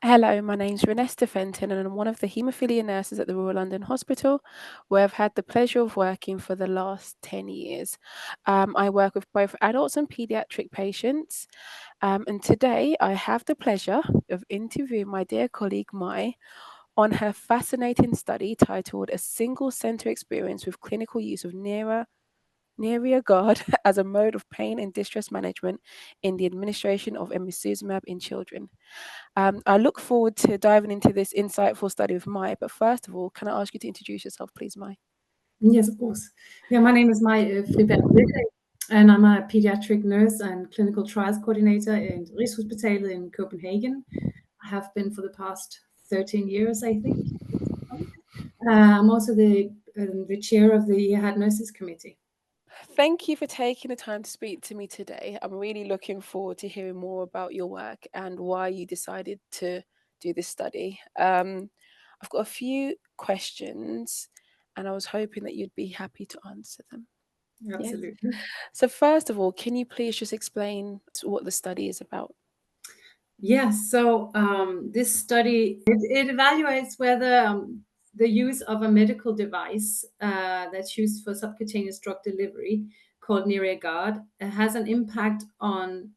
Hello, my name's Renesta Fenton and I'm one of the haemophilia nurses at the Royal London Hospital, where I've had the pleasure of working for the last 10 years. I work with both adults and paediatric patients, and today I have the pleasure of interviewing my dear colleague Mai on her fascinating study titled A Single Centre Experience with Clinical Use of Neria Guard as a Mode of Pain and Distress Management in the Administration of Emicizumab in Children. I look forward to diving into this insightful study with Mai, but first of all, can I ask you to introduce yourself, please, Mai? Yes, of course. Yeah, my name is Maj Friberg Birkedal, and I'm a pediatric nurse and clinical trials coordinator in Rigshospitalet in Copenhagen. I have been for the past 13 years, I think. I'm also the chair of the EAHAD Nurses Committee. Thank you for taking the time to speak to me today. I'm really looking forward to hearing more about your work and why you decided to do this study. I've got a few questions and I was hoping that you'd be happy to answer them. Absolutely. Yes. So first of all, can you please just explain what the study is about? Yes, so this study, it evaluates whether the use of a medical device that's used for subcutaneous drug delivery called Neria Guard has an impact on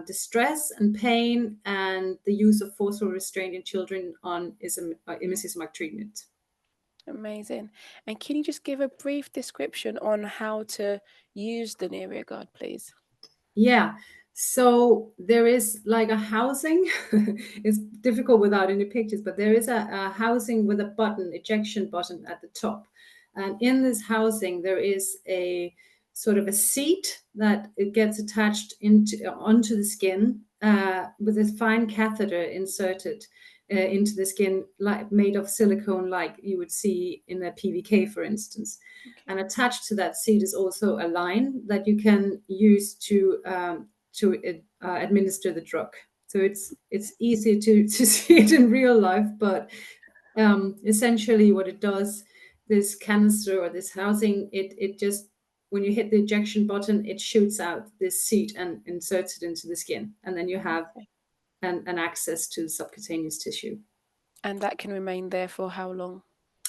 distress and pain and the use of forceful restraint in children on emicizumab treatment. Amazing. And can you just give a brief description on how to use the Neria Guard, please? Yeah. So there is like a housing. It's difficult without any pictures, but there is a housing with a button, ejection button at the top. And in this housing, there is a sort of a seat that it gets attached onto the skin with a fine catheter inserted into the skin, like made of silicone, like you would see in a PVK, for instance. Okay. And attached to that seat is also a line that you can use to administer the drug. So it's easy to see it in real life, but essentially what it does, this canister or this housing, it just, when you hit the ejection button, it shoots out this seat and inserts it into the skin, and then you have Okay. an access to subcutaneous tissue. And that can remain there for how long?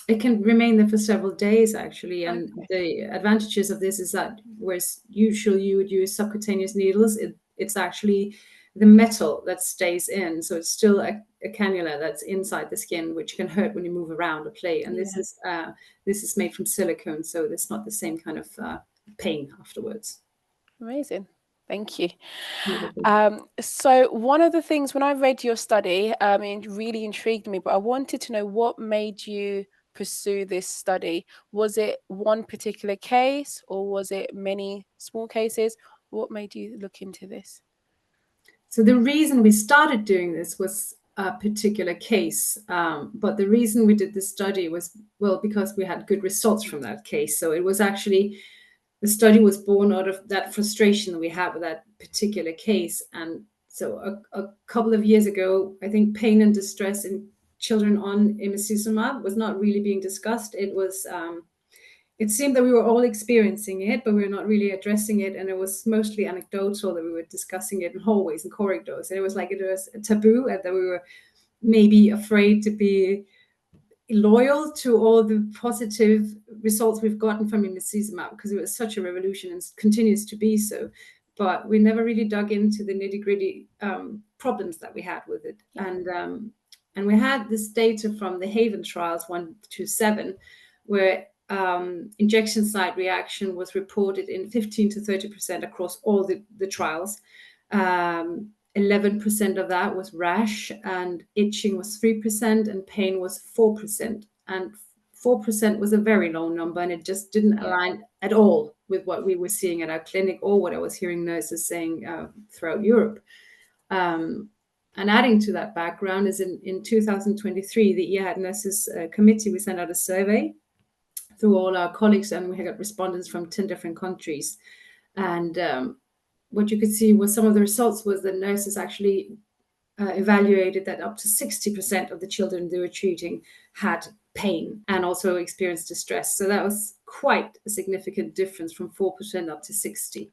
It can remain there for several days, actually. And Okay. the advantages of this is that whereas usually you would use subcutaneous needles, it's actually the metal that stays in. So it's still a cannula that's inside the skin, which can hurt when you move around or play. And Yeah. this is made from silicone, so it's not the same kind of pain afterwards. Amazing. Thank you. So one of the things when I read your study, it really intrigued me, but I wanted to know what made you pursue this study. Was it one particular case or was it many small cases? What made you look into this? So the reason we started doing this was a particular case, but the reason we did this study was, well, because we had good results from that case. So it was actually, the study was born out of that frustration that we had with that particular case. And so a couple of years ago, I think pain and distress in children on emicizumab was not really being discussed. It seemed that we were all experiencing it, but we were not really addressing it. And it was mostly anecdotal that we were discussing it in hallways and corridors. And it was like it was a taboo, and that we were maybe afraid to be loyal to all the positive results we've gotten from emicizumab, because it was such a revolution and continues to be so. But we never really dug into the nitty-gritty problems that we had with it. Yeah. And we had this data from the Haven trials 1 to 7, where injection site reaction was reported in 15 to 30% across all the trials. 11% of that was rash, and itching was 3%, and pain was 4%. And 4% was a very low number, and it just didn't align at all with what we were seeing at our clinic or what I was hearing nurses saying throughout Europe. And adding to that background is in 2023, the EAHAD Nurses Committee, we sent out a survey through all our colleagues, and we got respondents from 10 different countries. And what you could see was some of the results was that nurses actually evaluated that up to 60% of the children they were treating had pain and also experienced distress. So that was quite a significant difference from 4% up to 60%.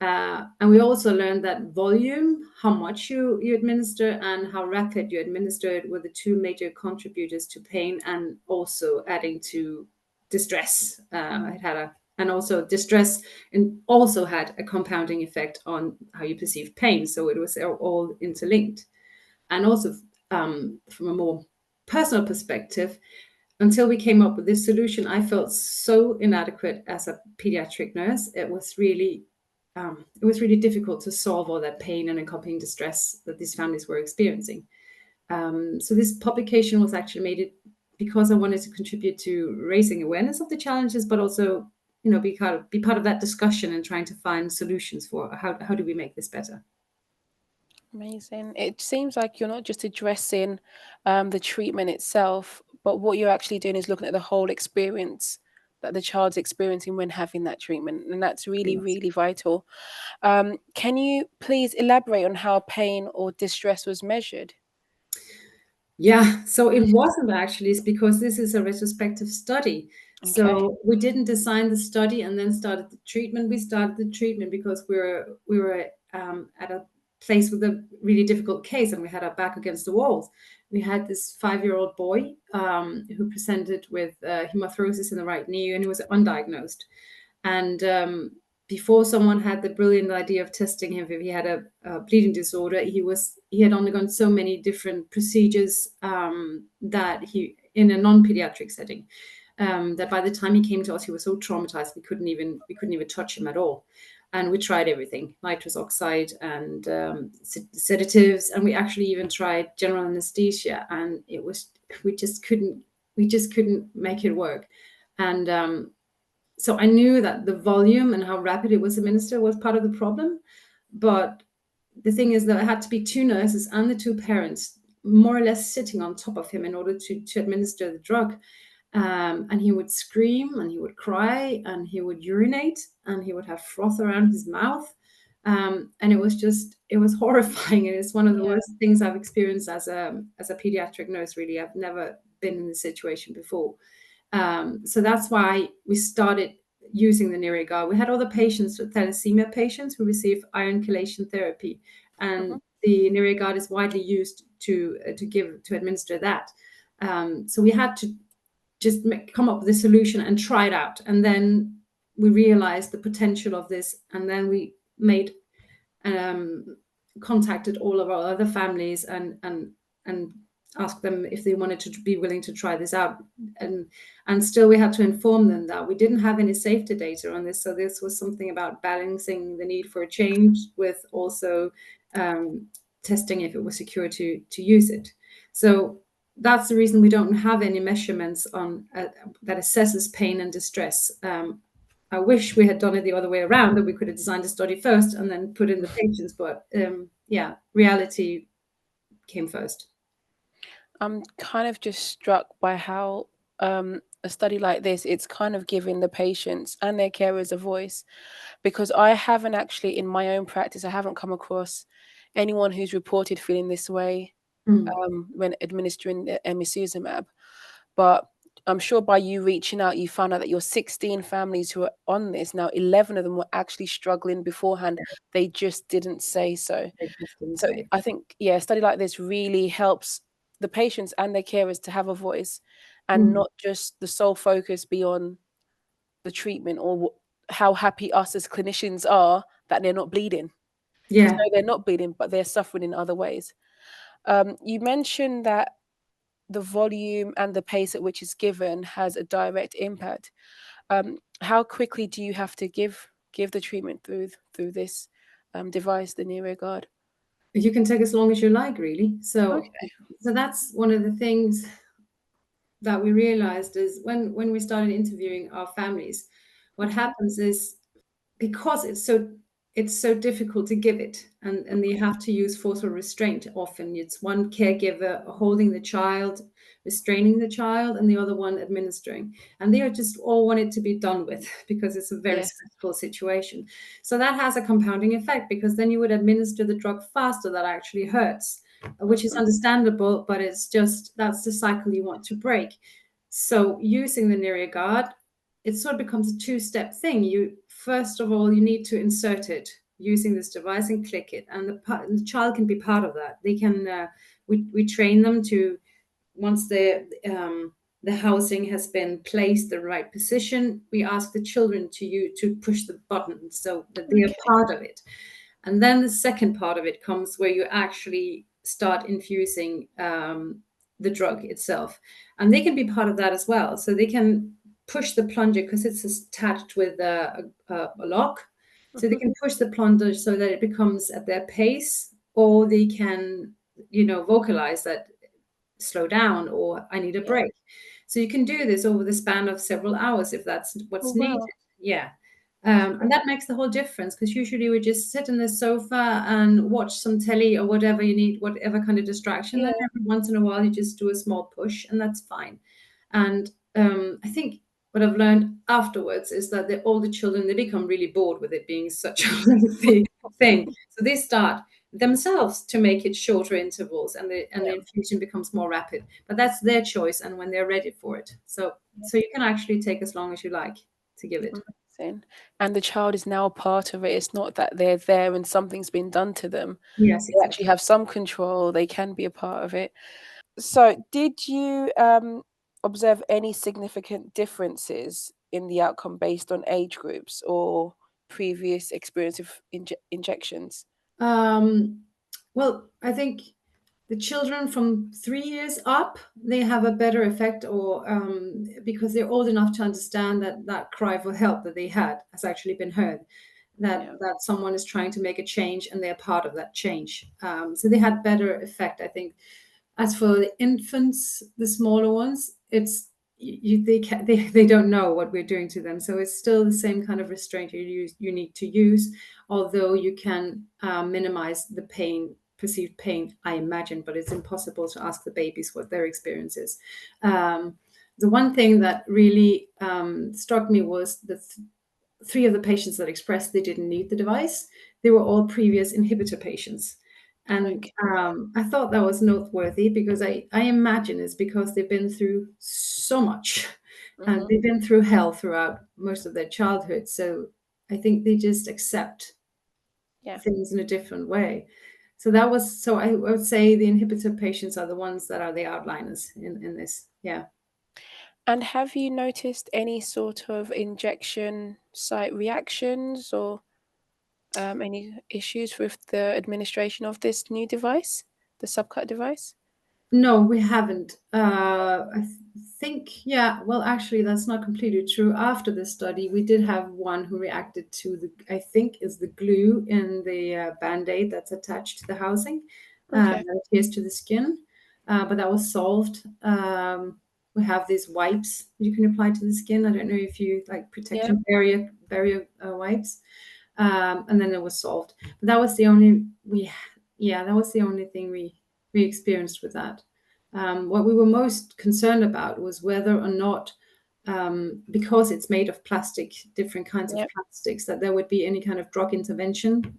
And we also learned that volume, how much you administer, and how rapid you administer it were the two major contributors to pain, and also adding to distress. And also distress and also had a compounding effect on how you perceive pain. So it was all interlinked. And also from a more personal perspective, until we came up with this solution, I felt so inadequate as a pediatric nurse. It was really difficult to solve all that pain and accompanying distress that these families were experiencing. So this publication was actually made it because I wanted to contribute to raising awareness of the challenges, but also, be part of that discussion and trying to find solutions for how do we make this better. Amazing. It seems like you're not just addressing the treatment itself, but what you're actually doing is looking at the whole experience that the child's experiencing when having that treatment. And that's really, Yes. really vital. Can you please elaborate on how pain or distress was measured? Yeah, so it wasn't actually, it's because this is a retrospective study. Okay. So we didn't design the study and then started the treatment. We started the treatment because we were at a place with a really difficult case, and we had our back against the walls. We had this 5-year-old boy who presented with hematorosis in the right knee, and he was undiagnosed. And before someone had the brilliant idea of testing him if he had a bleeding disorder, he had undergone so many different procedures that he in a non-pediatric setting, that by the time he came to us, he was so traumatized we couldn't even touch him at all. And we tried everything, nitrous oxide and sedatives, and we actually even tried general anesthesia, and we just couldn't make it work. And so I knew that the volume and how rapid it was administered was part of the problem. But the thing is that it had to be two nurses and the two parents more or less sitting on top of him in order to administer the drug. And he would scream and he would cry and he would urinate and he would have froth around his mouth. And it was horrifying. And it's one of the Yeah. worst things I've experienced as a pediatric nurse, really. I've never been in this situation before. So that's why we started using the Neria Guard. We had other patients, thalassemia patients, who receive iron chelation therapy, Mhm. and the Neria Guard is widely used to administer that. So we had to just come up with a solution and try it out, and then we realized the potential of this, and then we made contacted all of our other families and asked them if they wanted to be willing to try this out. And still we had to inform them that we didn't have any safety data on this. So this was something about balancing the need for a change with also testing if it was secure to use it. So that's the reason we don't have any measurements on that assesses pain and distress. I wish we had done it the other way around, that we could have designed a study first and then put in the patients. But yeah, reality came first. I'm kind of just struck by how a study like this, it's kind of giving the patients and their carers a voice, because I haven't actually, in my own practice, I haven't come across anyone who's reported feeling this way Mm. when administering the emicizumab. But I'm sure by you reaching out, you found out that your 16 families who are on this now, 11 of them were actually struggling beforehand. They just didn't say so. I just didn't So say. I think, yeah, a study like this really helps the patients and their carers to have a voice, and Mm. not just the sole focus be on the treatment or how happy us as clinicians are that they're not bleeding. Because Yeah. no, they're not bleeding, but they're suffering in other ways. You mentioned that the volume and the pace at which it's given has a direct impact. How quickly do you have to give the treatment through this device, the Neria Guard? You can take as long as you like, really. Okay. So that's one of the things that we realized is when we started interviewing our families, what Mhm. happens is, because it's so difficult to give it, and they have to use forceful restraint. Often it's one caregiver holding the child, restraining the child, and the other one administering, and they are just all want it to be done with because it's a very Yes. stressful situation. So that has a compounding effect, because then you would administer the drug faster. That actually hurts, which is Mhm. understandable, but it's just that's the cycle you want to break. So using the Neria Guard, it sort of becomes a two-step thing. You first of all, you need to insert it using this device and click it, and the child can be part of that. They can we train them to, once the housing has been placed the right position, we ask the children to push the button so that they are Okay. part of it. And then the second part of it comes where you actually start infusing the drug itself. And they can be part of that as well. So they can push the plunger because it's attached with a lock. So they Hmm. can push the plunger so that it becomes at their pace, or they can, vocalize that, slow down, or I need a Yeah. break. So you can do this over the span of several hours if that's Oh, what's needed. wow. Yeah. That's And great. that makes the whole difference, because usually we just sit on the sofa and watch some telly or whatever you need, whatever kind of distraction. Then Yeah. every once in a while you just do a small push, and that's fine. And I think what I've learned afterwards is that the older children, they become really bored with it being such a lengthy thing. So they start themselves to make it shorter intervals, and the Yeah. infusion becomes more rapid. But that's their choice, and when they're ready for it. So you can actually take as long as you like to give it. Amazing. And the child is now a part of it. It's not that they're there and something's been done to them. Yes, They actually exactly. have some control. They can be a part of it. So, did you observe any significant differences in the outcome based on age groups or previous experience of injections? Um, well, I think the children from 3 years up, they have a better effect, or because they're old enough to understand that that cry for help that they had has actually been heard, that Yeah. someone is trying to make a change and they're part of that change. So they had better effect, I think. As for the infants, the smaller ones, it's they don't know what we're doing to them, so it's still the same kind of restraint you need to use, although you can minimize the perceived pain, I imagine, but it's impossible to ask the babies what their experience is. The one thing that really struck me was the three of the patients that expressed they didn't need the device, they were all previous inhibitor patients. And Okay. I thought that was noteworthy, because I imagine it's because they've been through so much and Hmm. they've been through hell throughout most of their childhood. So I think they just accept Yeah. things in a different way. So I would say the inhibitor patients are the ones that are the outliners in this. Yeah. And have you noticed any sort of injection site reactions or any issues with the administration of this new device, the subcut device? No, we haven't. Think, yeah, well, actually, that's not completely true. After the study, we did have one who reacted to I think, is the glue in the Band-Aid that's attached to the housing, Okay. that adheres to the skin. But that was solved. We have these wipes you can apply to the skin. I don't know if you like Yeah. protection barrier wipes. And then it was solved. But that was the only that was the only thing we experienced with that. What we were most concerned about was whether or not, because it's made of plastic, different kinds of Yeah. plastics, that there would be any kind of drug intervention,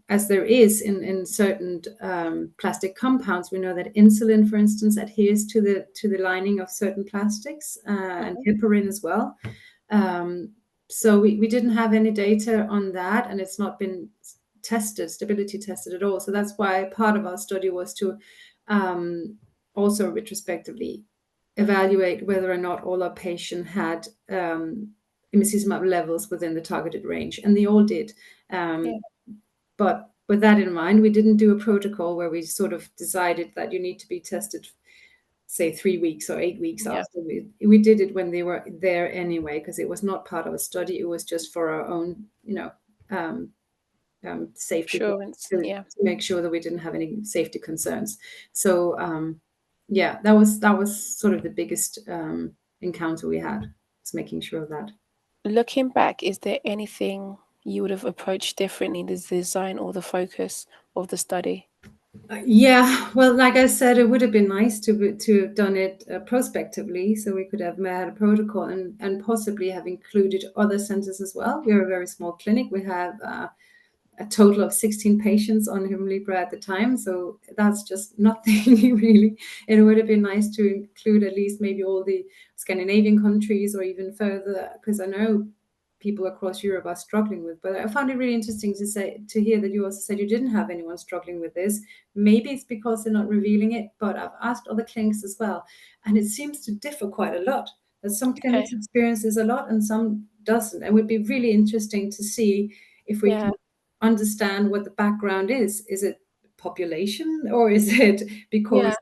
as there is in certain plastic compounds. We know that insulin, for instance, adheres to the lining of certain plastics, and Mhm. heparin as well. Um, so we didn't have any data on that, and it's not been stability tested at all. So that's why part of our study was to also retrospectively evaluate whether or not all our patients had emicizumab levels within the targeted range, and they all did. Yeah. But with that in mind, we didn't do a protocol where we sort of decided that you need to be tested, say, 3 weeks or 8 weeks Yeah. after. We did it when they were there anyway, because it was not part of a study. It was just for our own, um, safety, Assurance. Yeah. to make sure that we didn't have any safety concerns. So yeah, that was sort of the biggest encounter we had, was making sure of that. Looking back, is there anything you would have approached differently in the design or the focus of the study? Yeah, well, like I said, it would have been nice to have done it prospectively, so we could have had a protocol, and possibly have included other centers as well. We're a very small clinic. We have a total of 16 patients on Hemlibra at the time, so that's just nothing really. It would have been nice to include at least maybe all the Scandinavian countries, or even further, because I know people across Europe are struggling with. But I found it really interesting to hear that you also said you didn't have anyone struggling with this. Maybe it's because they're not revealing it, but I've asked other clinics as well, and it seems to differ quite a lot. That some Okay. clinics experience this a lot and some doesn't. And it would be really interesting to see if we Yeah. can understand what the background is. Is it population, or is it Yeah. because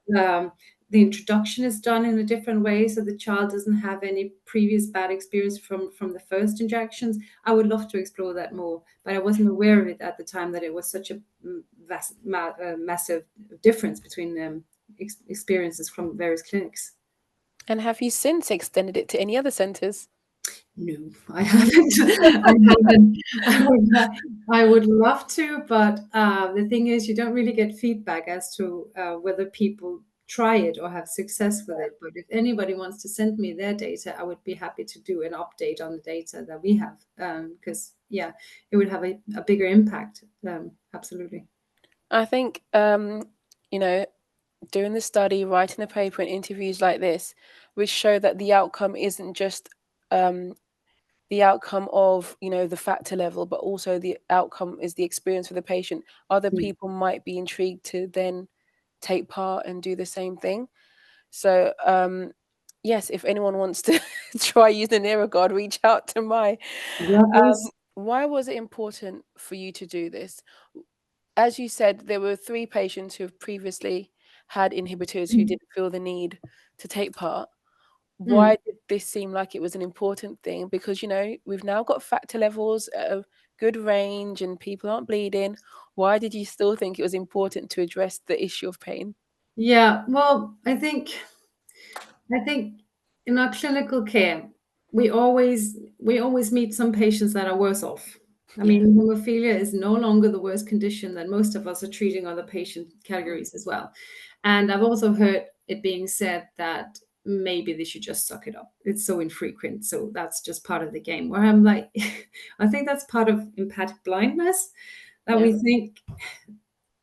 the introduction is done in a different way, so the child doesn't have any previous bad experience from the first injections? I would love to explore that more, but I wasn't aware of it at the time, that it was such a massive difference between experiences from various clinics. And have you since extended it to any other centers? No, I haven't. I haven't. I would love to, but the thing is, you don't really get feedback as to whether people try it or have success with it. But if anybody wants to send me their data, I would be happy to do an update on the data that we have, because yeah, it would have a bigger impact. Absolutely. I think, you know, doing the study, writing the paper, and interviews like this, which show that the outcome isn't just um, the outcome of, the factor level, but also the outcome is the experience for the patient. Other Mm. people might be intrigued to then take part and do the same thing. So, yes, if anyone wants to try using the Neria Guard, reach out to my. Yeah, please. Why was it important for you to do this? As you said, there were 3 patients who have previously had inhibitors who Mm. didn't feel the need to take part. Mm. Why did this seem like it was an important thing? Because, we've now got factor levels at a good range and people aren't bleeding. Why did you still think it was important to address the issue of pain? Yeah, well, I think in our clinical care, we always meet some patients that are worse off. I Yeah. mean, hemophilia is no longer the worst condition that most of us are treating other patient Mm. categories as well. And I've also heard it being said that maybe they should just suck it up. It's so infrequent, so that's just part of the game. Where I'm like, I think that's part of empathic blindness, that Yeah. we think,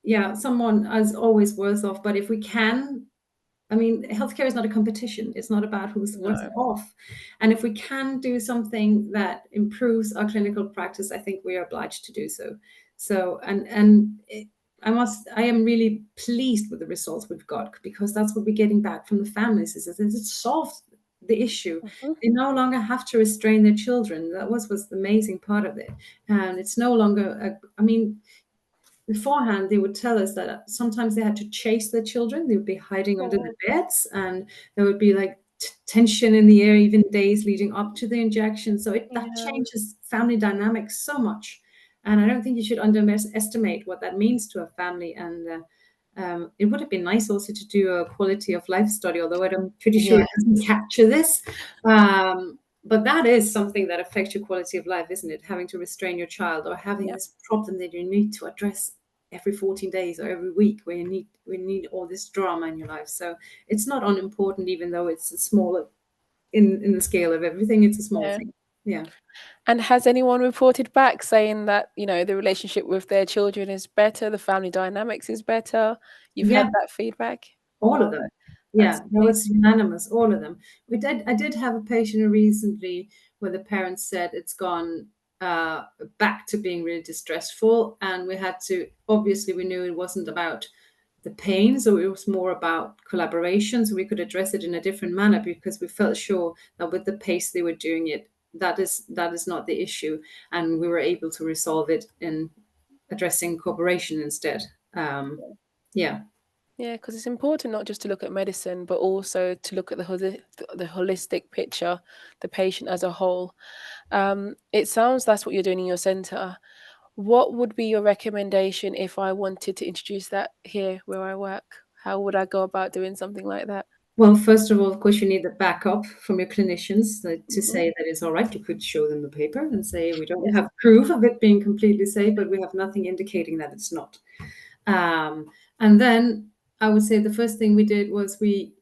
yeah, someone is always worse off, but if we can, I mean, healthcare is not a competition. It's not about who's worse No. off. And if we can do something that improves our clinical practice, I think we are obliged to do so. So, I am really pleased with the results we've got, because that's what we're getting back from the families, is that it solved the issue. Mhm. They no longer have to restrain their children. That was the amazing part of it. And it's no longer, I mean, beforehand they would tell us that sometimes they had to chase their children. They would be hiding under the Oh, beds, and there would be like tension in the air even days leading up to the injection. So that yeah. changes family dynamics so much, and I don't think you should underestimate what that means to a family. And it would have been nice also to do a quality of life study, although I'm pretty sure Yeah. it doesn't capture this. But that is something that affects your quality of life, isn't it? Having to restrain your child, or having Yeah. this problem that you need to address every 14 days or every week, where we need all this drama in your life. So it's not unimportant, even though it's a smaller in the scale of everything. It's a small Yeah. thing. Yeah. And has anyone reported back saying that, the relationship with their children is better, the family dynamics is better? You've had Yeah. that feedback? All of Wow, them. that's Yeah, that was amazing. unanimous, all of them. I did have a patient recently where the parents said it's gone uh, back to being really distressful, and we had to, obviously, we knew it wasn't about the pain, so it was more about collaboration, so we could address it in a different manner, because we felt sure that with the pace they were doing it, that is not the issue, and we were able to resolve it in addressing cooperation instead. Um, yeah. Yeah, because it's important not just to look at medicine, but also to look at the holistic picture, the patient as a whole. It sounds that's what you're doing in your center. What would be your recommendation if I wanted to introduce that here where I work? How would I go about doing something like that? Well, first of all, of course, you need the backup from your clinicians to Mhm. say that it's all right. You could show them the paper and say, we don't Yes. have proof of it being completely safe, but we have nothing indicating that it's not. And then I would say the first thing we did was we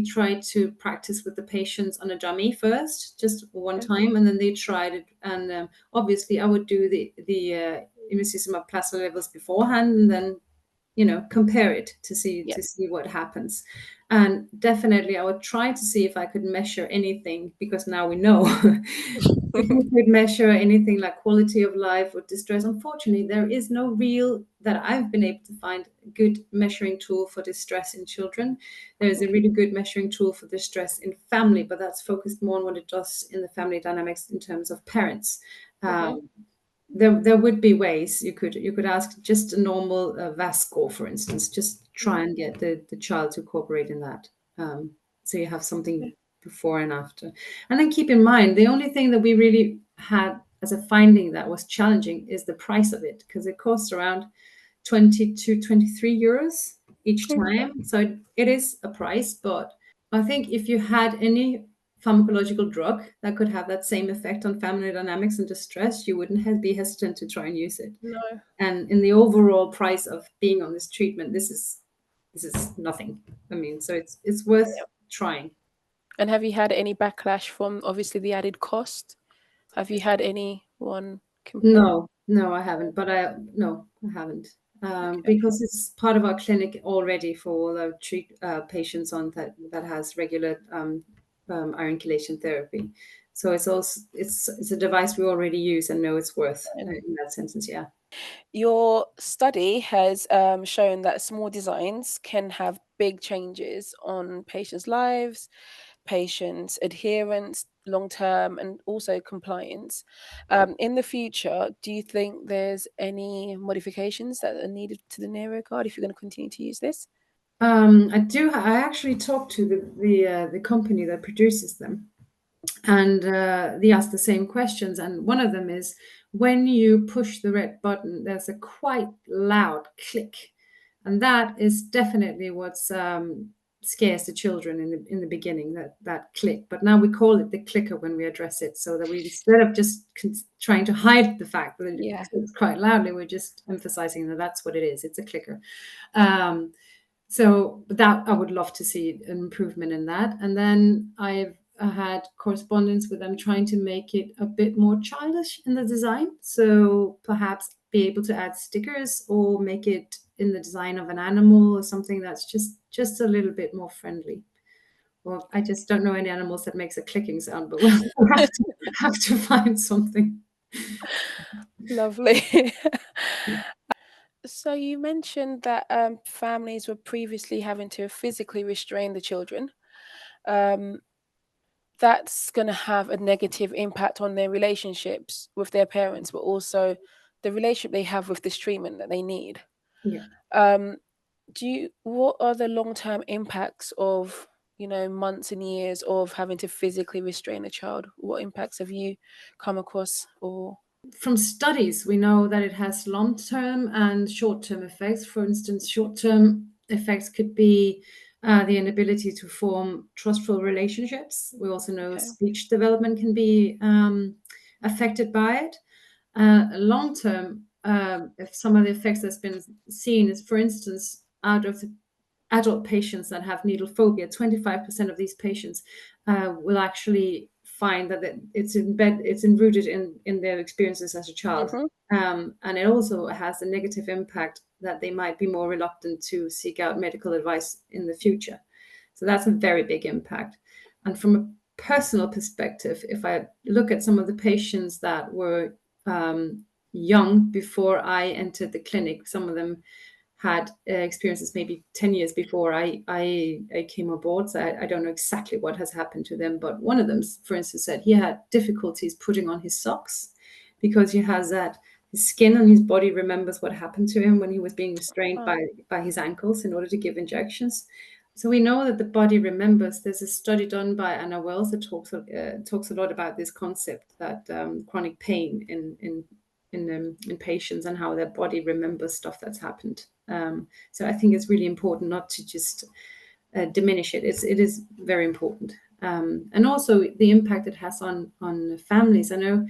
tried to practice with the patients on a dummy first, just one Okay. time, and then they tried it. And obviously, I would do the imicizumab plasma levels beforehand, and then compare it to see Yeah. what happens. And definitely I would try to see if I could measure anything, because now we know if we could measure anything like quality of life or distress. Unfortunately, there is no real, that I've been able to find, good measuring tool for distress in children. There is a really good measuring tool for distress in family, but that's focused more on what it does in the family dynamics in terms of parents. Mm-hmm. There would be ways you could ask just a normal VAS score, for instance, just try Mm. and get the child to cooperate in that. So you have something before and after. And then keep in mind, the only thing that we really had as a finding that was challenging is the price of it, because it costs around 20 to 23 euros each Okay. time. So it is a price, but I think if you had any pharmacological drug that could have that same effect on family dynamics and distress, you wouldn't be hesitant to try and use it. No. And in the overall price of being on this treatment, this is nothing. I mean, so it's worth Yeah. trying. And have you had any backlash from obviously the added cost? Have you had anyone complain? No, I haven't. But no, I haven't. Okay. Because it's part of our clinic already for all our patients on that has regular iron chelation therapy. So it's also it's a device we already use and know it's worth in that sentence. Yeah. Your study has shown that small designs can have big changes on patients' lives, patients' adherence, long term, and also compliance. In the future, do you think there's any modifications that are needed to the Neria Guard if you're going to continue to use this? I do. I actually talked to the company that produces them, and they asked the same questions. And one of them is, when you push the red button, there's a quite loud click, and that is definitely what's scares the children in the beginning, that click. But now we call it the clicker when we address it, so that we, instead of just trying to hide the fact that it Yeah. clicks quite loudly, we're just emphasizing that that's what it is. It's a clicker. Um, so that I would love to see an improvement in that. And then I've had correspondence with them trying to make it a bit more childish in the design. So perhaps be able to add stickers or make it in the design of an animal or something that's just a little bit more friendly. Well, I just don't know any animals that makes a clicking sound, but we'll have to find something. Lovely. So you mentioned that families were previously having to physically restrain the children. Um, that's going to have a negative impact on their relationships with their parents, but also the relationship they have with this treatment that they need. Yeah. Um, what are the long-term impacts of, months and years of having to physically restrain a child? What impacts have you come across? Or From studies, we know that it has long-term and short-term effects. For instance, short-term effects could be the inability to form trustful relationships. We also know okay. speech development can be affected by it. Long-term, if some of the effects that's been seen is, for instance, out of the adult patients that have needle phobia, 25% of these patients will actually find that it's enrooted in their experiences as a child. Mm-hmm. And it also has a negative impact that they might be more reluctant to seek out medical advice in the future. So that's a very big impact. And from a personal perspective, if I look at some of the patients that were young before I entered the clinic, some of them had experiences maybe 10 years before I came aboard. So I don't know exactly what has happened to them. But one of them, for instance, said he had difficulties putting on his socks because he has that his skin and his body remembers what happened to him when he was being restrained Oh, by his ankles in order to give injections. So we know that the body remembers. There's a study done by Anna Wells that talks a lot about this concept, that chronic pain in patients and how their body remembers stuff that's happened. So I think it's really important not to just diminish it. It is very important, and also the impact it has on families. I know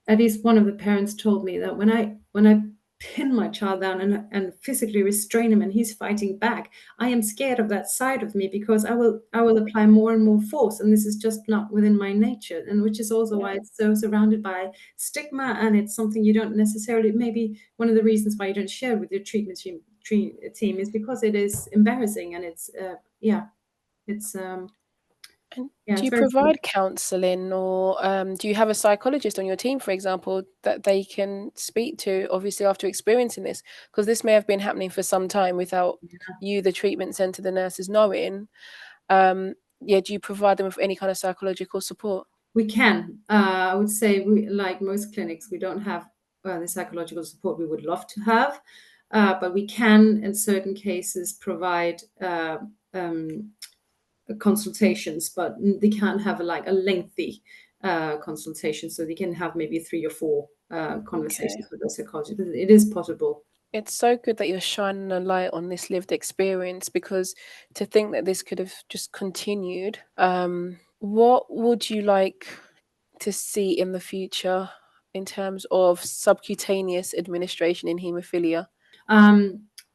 at least one of the parents told me that when I pin my child down and physically restrain him and he's fighting back, I am scared of that side of me, because I will apply more and more force, and this is just not within my nature, and which is also yeah. why it's so surrounded by stigma, and it's something you don't necessarily, maybe one of the reasons why you don't share with your team is because it is embarrassing, and it's it's And yeah, do it's you very. provide counselling, or do you have a psychologist on your team, for example, that they can speak to, obviously, after experiencing this? Because this may have been happening for some time without you, the treatment centre, the nurses knowing. Yeah, do you provide them with any kind of psychological support? We can. I would say we, like most clinics, we don't have the psychological support we would love to have, but we can, in certain cases, provide consultations. But they can't have like a lengthy consultation, so they can have maybe 3 or 4 Okay. conversations with a psychologist. But it is possible. It's so good that you're shining a light on this lived experience, because to think that this could have just continued. What would you like to see in the future in terms of subcutaneous administration in haemophilia?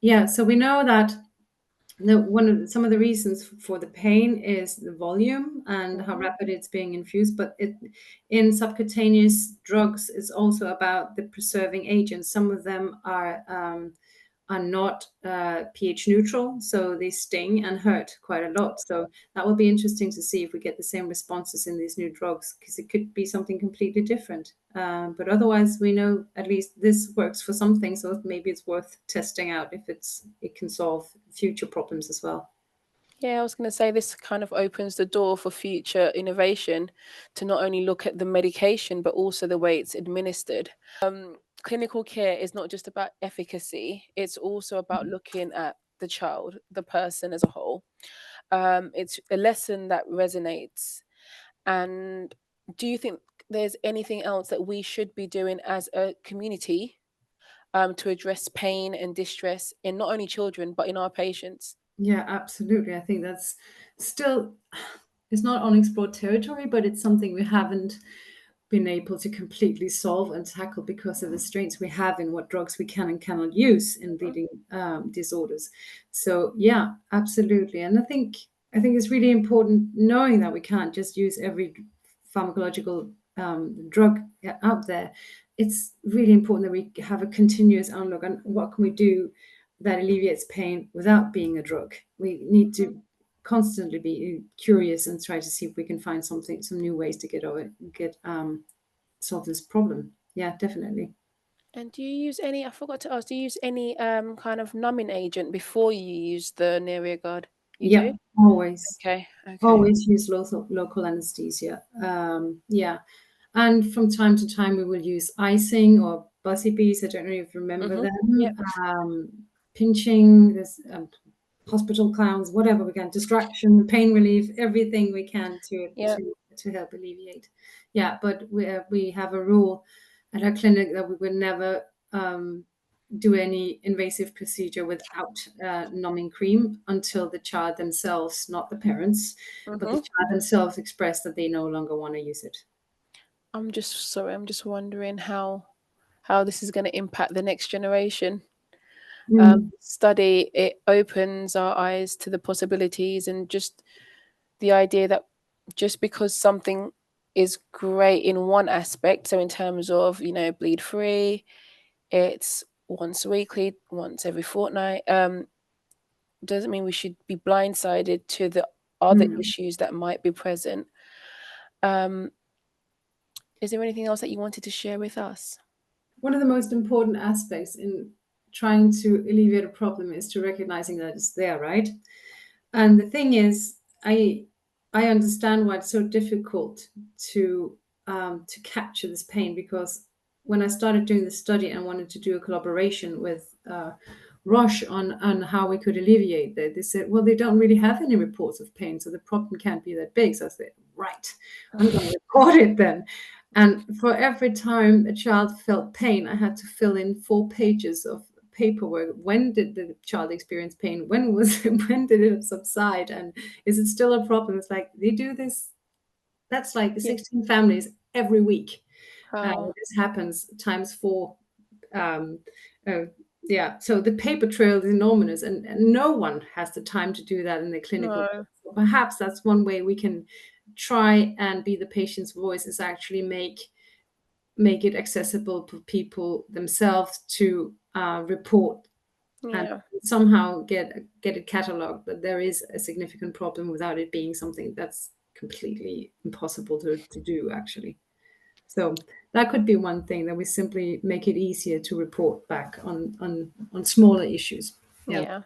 Yeah, so we know that some of the reasons for the pain is the volume and how Mhm. rapid it's being infused, but in subcutaneous drugs it's also about the preserving agents. Some of them are not pH neutral, so they sting and hurt quite a lot. So that will be interesting to see if we get the same responses in these new drugs, because it could be something completely different. But otherwise, we know at least this works for something, so maybe it's worth testing out if it can solve future problems as well. Yeah, I was going to say this kind of opens the door for future innovation to not only look at the medication, but also the way it's administered. Clinical care is not just about efficacy, it's also about looking at the child, the person as a whole. It's a lesson that resonates. And do you think there's anything else that we should be doing as a community to address pain and distress in not only children, but in our patients? Yeah, absolutely. I think that's still, it's not unexplored territory, but it's something we haven't been able to completely solve and tackle because of the strains we have in what drugs we can and cannot use in Mhm. bleeding disorders. So yeah, absolutely. And I think it's really important knowing that we can't just use every pharmacological drug out there. It's really important that we have a continuous outlook on what can we do that alleviates pain without being a drug. We need to constantly be curious and try to see if we can find some new ways to solve this problem. Yeah, definitely. And do you use any, I forgot to ask, do you use any kind of numbing agent before you use the Neria Guard? You Yeah, do? always. Okay, okay. Always use local anesthesia. Yeah. And from time to time, we will use icing or buzzy bees. I don't know if you remember Mm-hmm. Yep. them. Pinching, there's hospital clowns, whatever we can, distraction, pain relief, everything we can Yep. to help alleviate. Yeah, but we have a rule at our clinic that we will never do any invasive procedure without numbing cream until the child themselves, not the parents, but the Mm-hmm. child themselves express that they no longer want to use it. I'm just sorry, I'm just wondering how this is going to impact the next generation. Mm. Study, it opens our eyes to the possibilities, and just the idea that just because something is great in one aspect, so in terms of, bleed free, it's once weekly, once every fortnight, doesn't mean we should be blindsided to the other Mm. issues that might be present. Um, is there anything else that you wanted to share with us? One of the most important aspects in trying to alleviate a problem is to recognizing that it's there, right? And the thing is, I understand why it's so difficult to capture this pain, because when I started doing the study and wanted to do a collaboration with Roche on how we could alleviate that, they said, well, they don't really have any reports of pain, so the problem can't be that big. So I said, right, I'm going to record it then. And for every time a child felt pain, I had to fill in 4 pages of paperwork. When did the child experience pain? When did it subside? And is it still a problem? It's like they do this. That's like Yeah. 16 families every week. How? This happens times 4. Um, uh, yeah. So the paper trail is enormous, and no one has the time to do that in the clinical. No. So perhaps that's one way we can try and be the patient's voice, is actually make it accessible to people themselves to report and Yeah. somehow get it cataloged that there is a significant problem without it being something that's completely impossible to do actually. So that could be one thing, that we simply make it easier to report back on smaller issues. Yeah. Yeah.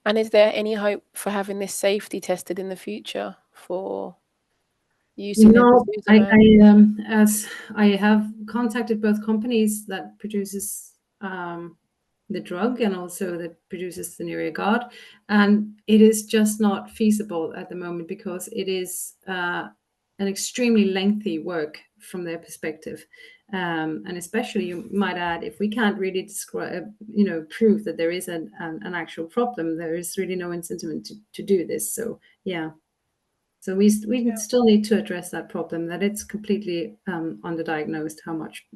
And is there any hope for having this safety tested in the future for using No, emicizumab? as I have contacted both companies that produces the drug and also that produces the Neria Guard, and it is just not feasible at the moment because it is an extremely lengthy work from their perspective. And especially, you might add, if we can't really describe, prove that there is an actual problem, there is really no incentive to do this. So, yeah. So we Yeah. still need to address that problem, that it's completely underdiagnosed how much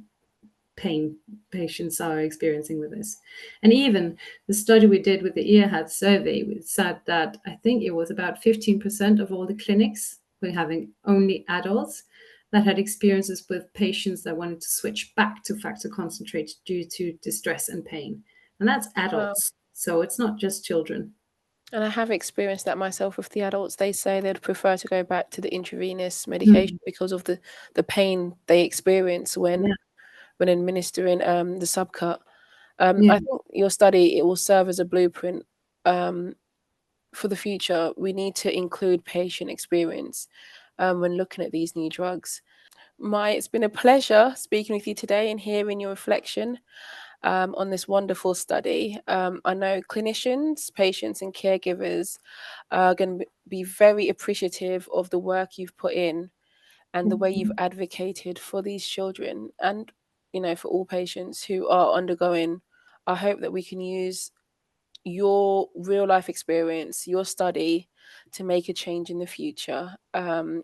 pain patients are experiencing with this. And even the study we did with the EAHAD survey, we said that I think it was about 15% of all the clinics were having only adults that had experiences with patients that wanted to switch back to factor concentrate due to distress and pain. And that's Wow. adults. So it's not just children. And I have experienced that myself with the adults. They say they'd prefer to go back to the intravenous medication Mm. because of the pain they experience Yeah. when administering the subcut. Yeah. I think your study, it will serve as a blueprint for the future. We need to include patient experience when looking at these new drugs. It's been a pleasure speaking with you today and hearing your reflection on this wonderful study. I know clinicians, patients, and caregivers are going to be very appreciative of the work you've put in and the way you've advocated for these children and, for all patients who are undergoing. I hope that we can use your real life experience, your study, to make a change in the future. I would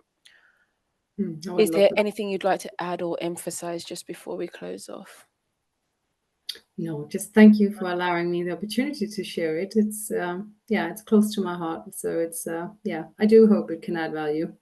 Is love there that. anything you'd like to add or emphasize just before we close off? No, just thank you for allowing me the opportunity to share it. It's it's close to my heart. So it's I do hope it can add value.